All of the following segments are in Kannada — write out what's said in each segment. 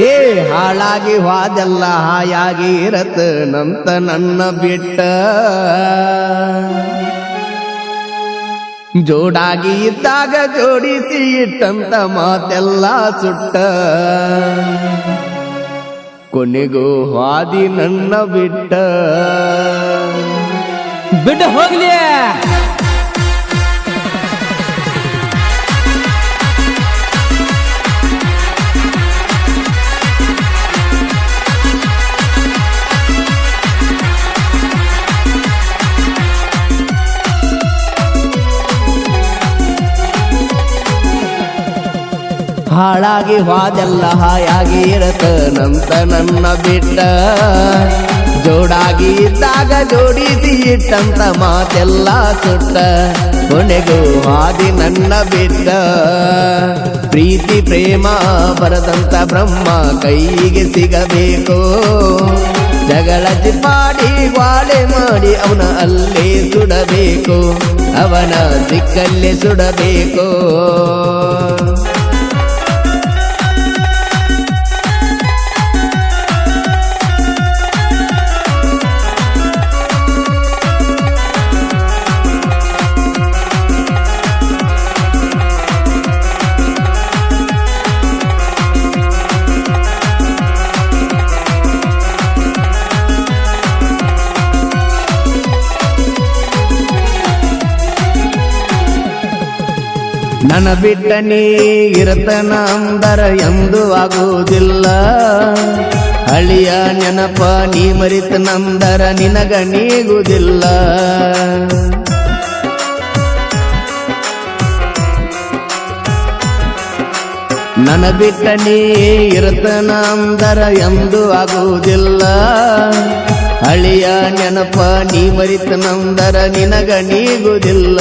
ಏ ಹಾಳಾಗಿ ಹೋದೆಲ್ಲ ಹಾಯಾಗಿ ಇರತನಂತ ನನ್ನ ಬಿಟ್ಟ ಜೋಡಾಗಿ ಇದ್ದಾಗ ಜೋಡಿಸಿ ಇಟ್ಟಂತ ಮಾತೆಲ್ಲ ಸುಟ್ಟ ಕೊನೆಗೂ ಹಾದಿ ನನ್ನ ಬಿಟ್ಟ ಬಿಟ್ಟು ಹೋಗ್ಲಿ. ಹಾಳಾಗಿ ಹೋದೆಲ್ಲ ಹಾಯಾಗಿ ಇರತನಂತ ನನ್ನ ಬಿಟ್ಟ ಜೋಡಾಗಿ ಇದ್ದಾಗ ಜೋಡಿಸಿ ಇಟ್ಟಂತ ಮಾತೆಲ್ಲ ಸುಟ್ಟ ಕೊನೆಗೂ ಹಾದಿ ನನ್ನ ಬಿಟ್ಟ ಪ್ರೀತಿ ಪ್ರೇಮ ಬರದಂತ ಬ್ರಹ್ಮ ಕೈಗೆ ಸಿಗಬೇಕು ಜಗಳ ಚಿಪಾಡಿ ಗ್ವಾಳೆ ಮಾಡಿ ಅವನ ಅಲ್ಲೇ ಸುಡಬೇಕು ಅವನ ಸಿಕ್ಕಲ್ಲೇ ಸುಡಬೇಕು ನನ್ನ ಬಿಟ್ಟ ನೀ ಇರತನ ಅಂದರ ಎಂದು ಆಗುವುದಿಲ್ಲ ಹಳಿಯ ನೆನಪ ನೀ ಮರಿತನಂದರ ನಿನಗ ನೀಗುವುದಿಲ್ಲ ನನ್ನ ಬಿಟ್ಟ ನೀ ಇರತನ ಅಂದರ ಎಂದು ಆಗುವುದಿಲ್ಲ ಹಳಿಯ ನೆನಪ ನೀ ಮರಿತನಂದರ ನಿನಗ ನೀಗುವುದಿಲ್ಲ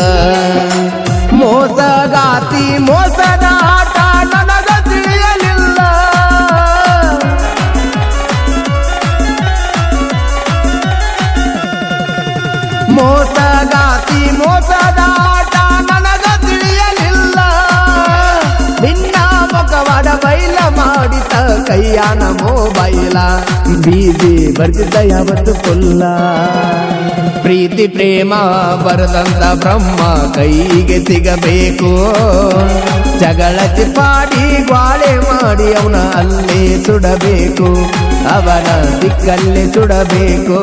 ಮೋಸಗಾತಿ ಮೋಸದ ಆಟ ನನಗ ತಿಳಿಯಲಿಲ್ಲ ಮೋಸಗಾತಿ ಮೋಸದ ಆಟ ನನಗ ತಿಳಿಯಲಿಲ್ಲ ನಿನ್ನ ಮುಖವಾಡ ಬೈಲ ಮಾಡಿತ ಕೈಯಾನ ಮೊಬೈಲ ಬೀದಿ ಬರ್ತಿದ್ದ ಯಾವತ್ತು ಫುಲ್ಲ ಪ್ರೀತಿ ಪ್ರೇಮ ಬರದಂತ ಬ್ರಹ್ಮ ಕೈಗೆ ಸಿಗಬೇಕು ಜಗಳ ಚಿಪಾಡಿ ಗ್ವಾಳೆ ಮಾಡಿ ಅವನ ಅಲ್ಲೇ ಸುಡಬೇಕು ಅವನ ಸಿಕ್ಕಲ್ಲೇ ಸುಡಬೇಕು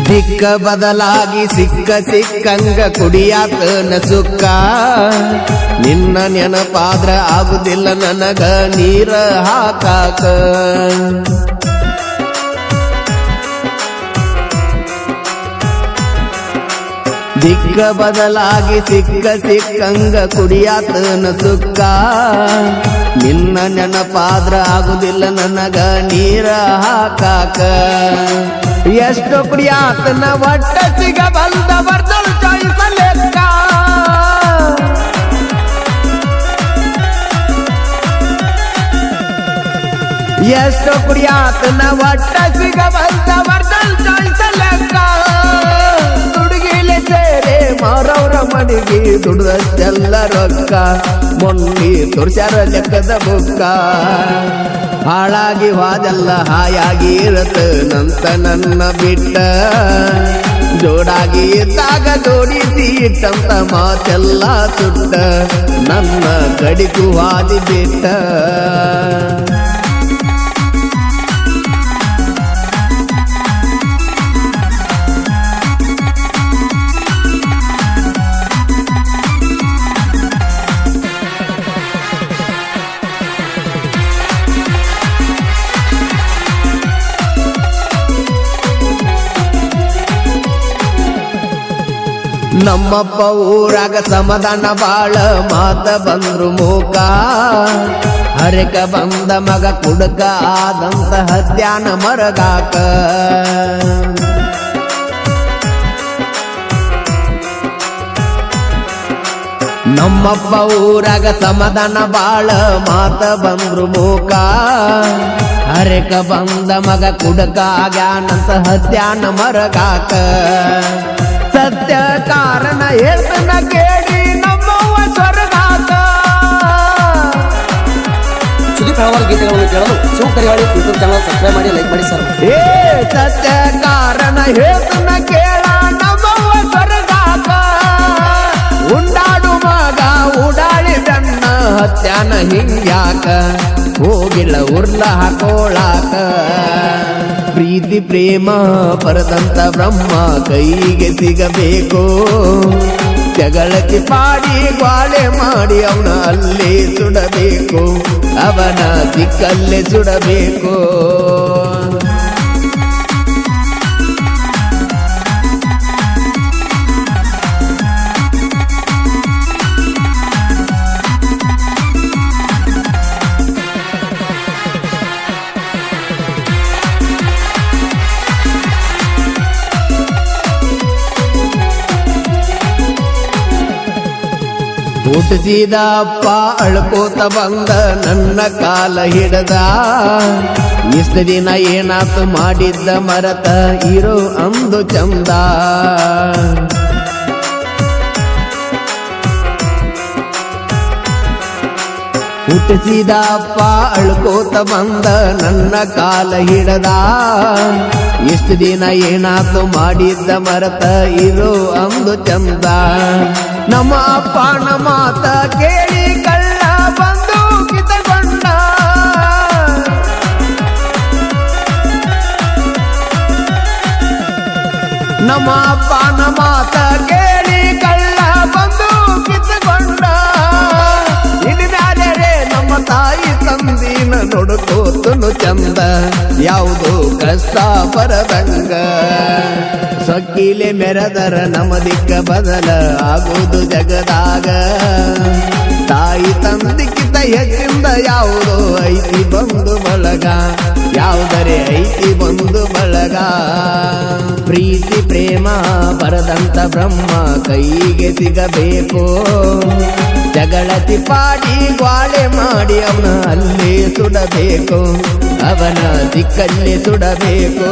ದಿಕ್ಕ ಬದಲಾಗಿ ಸಿಕ್ಕ ಸಿಕ್ಕಂಗ ಕುಡಿಯಾತನ ಸುಕ್ಕ ನಿನ್ನ ನೆನಪಾದ್ರ ಆಗುದಿಲ್ಲ ನನಗ ನೀರ ಹಾಕಾಕ ದಿಕ್ಕ ಬದಲಾಗಿ ಸಿಕ್ಕ ಸಿಕ್ಕಂಗ ಕುಡಿಯಾತನ ಸುಕ್ಕ ನಿನ್ನ ನೆನಪಾದ್ರ ಆಗುದಿಲ್ಲ ನನಗ ನೀರ ಹಾಕಾಕ ಎಷ್ಟು ಕುಡಿಯಾತನ ಒಟ್ಟ ಸಿಗಬಲ್ದ ಬರ್ದಲ್ ಚಾಯ್ಸ ಲೆಕ್ಕ ಎಷ್ಟು ಕುಡಿಯಾತನ ಒಟ್ಟ ಸಿಗಬಲ್ದ ಬರ್ದಲ್ ಚಾಯ್ಸ ಲೆಕ್ಕ ದುಡುಗಿಲೆ ಸೇರೆ ಮಾರವ್ರ ಮನೆಗೆ ದುಡ್ದಷ್ಟೆಲ್ಲ ರೊಕ್ಕ ಮೊನ್ನೆ ತೋರ್ಸ್ಯಾರ ಲೆಕ್ಕದ ಬುಕ್ಕ ಹಾಳಾಗಿ ಹೋದೆಲ್ಲ ಹಾಯಾಗಿ ಇರತನಂತ ನನ್ನ ಬಿಟ್ಟ ಜೋಡಾಗಿ ಇದ್ದಾಗ ಜೋಡಿಸಿ ಇಟ್ಟಂತ ಮಾತೆಲ್ಲ ಸುಟ್ಟ ನನ್ನ ಕಡಿಕು ಹಾದಿ ಬಿಟ್ಟ ನಮ್ಮಪ್ಪ ಊರಾಗ ಸಮಾಧಾನ ಬಾಳ ಮಾತ ಬಂದ್ರು ಮೂಕ ಹರಕ ಬಂದ ಮಗ ಕುಡುಕ ಆದಂತ ಹತ್ಯಾನ ಮರಗಾಕ ನಮ್ಮಪ್ಪ ಊರಾಗ ಸಮಾಧಾನ ಬಾಳ ಮಾತ ಬಂದ್ರು ಮೂಕ ಹರೇಕ ಬಂದ ಮಗ ಕುಡಕಾಗ್ಯಾನಂತ ಹತ್ಯಾನ ಮರಗಾಕ ಸತ್ಯ ಕಾರಣ ಹೇಳ್ತನ ಕೇಳಿ ನಮ್ಮವ್ವ ಸ್ವರ್ಗಾಕ ಸುದೀಪ್ ಹಲವಾರು ಗೀತೆಗಳನ್ನು ಕೇಳಲು ಶಿವ ಕರಿವಾಳಿ ಯೂಟ್ಯೂಬ್ ಚಾನಲ್ ಸಬ್ಸ್ಕ್ರೈಬ್ ಮಾಡಿ ಲೈಕ್ ಮಾಡಿ ಸರ್. ಸತ್ಯ ಕಾರಣ ಹೇಳ್ತನ ಕೇಳ ನಮ್ಮವ್ವ ಸ್ವರ್ಗಾಕ ಉಂಡಾಡು ಮಗ ಉಡಾಳಿ ಬೆನ್ನ ಹತ್ಯಾನ ಹಿಂಗ್ಯಾಕ ಹೋಗಿಲ್ಲ ಉರ್ಲ ಹಾಕೋಳಾಕ ಪ್ರೀತಿ ಪ್ರೇಮ ಪರದಂತ ಬ್ರಹ್ಮ ಕೈಗೆ ಸಿಗಬೇಕು ಜಗಳಕ್ಕೆ ಪಾಡಿ ಗ್ವಾಳೆ ಮಾಡಿ ಅವನ ಅಲ್ಲೇ ಸುಡಬೇಕು ಅವನ ದಿಕ್ಕಲ್ಲೇ ಸುಡಬೇಕು ಹುಟ್ಟಿಸಿದ ಅಪ್ಪ ಅಳ್ಕೋತ ಬಂದ ನನ್ನ ಕಾಲ ಹಿಡದ ಇಷ್ಟ ದಿನ ಏನಾತು ಮಾಡಿದ್ದ ಮರತ ಇರೋ ಅಂದು ಚಂದ ಹುಟ್ಟಿಸಿದ ಅಪ್ಪ ಅಳ್ಕೋತ ಬಂದ ನನ್ನ ಕಾಲ ಹಿಡದ ಇಷ್ಟ ದಿನ ಏನಾತು ಮಾಡಿದ್ದ ಮರತ ಇರೋ ಅಂದು ಚಂದ ನಮ್ಮ ಅಪ್ಪನ ಮಾತ ಕೇಳಿ ಕಳ್ಳ ಬಂದು ಕಿತ್ತಕೊಂಡ ನಮ್ಮ ಅಪ್ಪನ ಮಾತ ಕೇಳಿ ಕಳ್ಳ ಬಂದು ಕಿತ್ತಕೊಂಡ ಇನ್ಮ್ಯಾಲೆ ನಮ್ಮ ತಾಯಿ ತಂದಿನ ನೋಡ್ಕೋತನು ಚಂದ ಯಾವುದು ಕಷ್ಟ ಬರದಂಗ ಸೊಕ್ಕಿಲೆ ಮೆರೆದರ ನಮ್ಮ ದಿಕ್ಕ ಬದಲ ಆಗುವುದು ಜಗದಾಗ ತಾಯಿ ತಂದಿಕ್ಕಿಂತ ಹೆಚ್ಚಿಂದ ಯಾವುದೋ ಐತಿ ಬಂದು ಬಳಗ ಯಾವುದರೆ ಐತಿ ಬಂದು ಬಳಗ ಪ್ರೀತಿ ಪ್ರೇಮ ಬರದಂತ ಬ್ರಹ್ಮ ಕೈಗೆ ಸಿಗಬೇಕು ಜಗಳ ತಿಪ್ಪಾಡಿ ಗ್ವಾಳೆ ಮಾಡಿ ಅವನ ಅಲ್ಲೇ ಸುಡಬೇಕು ಅವನ ದಿಕ್ಕಲ್ಲೇ ಸುಡಬೇಕು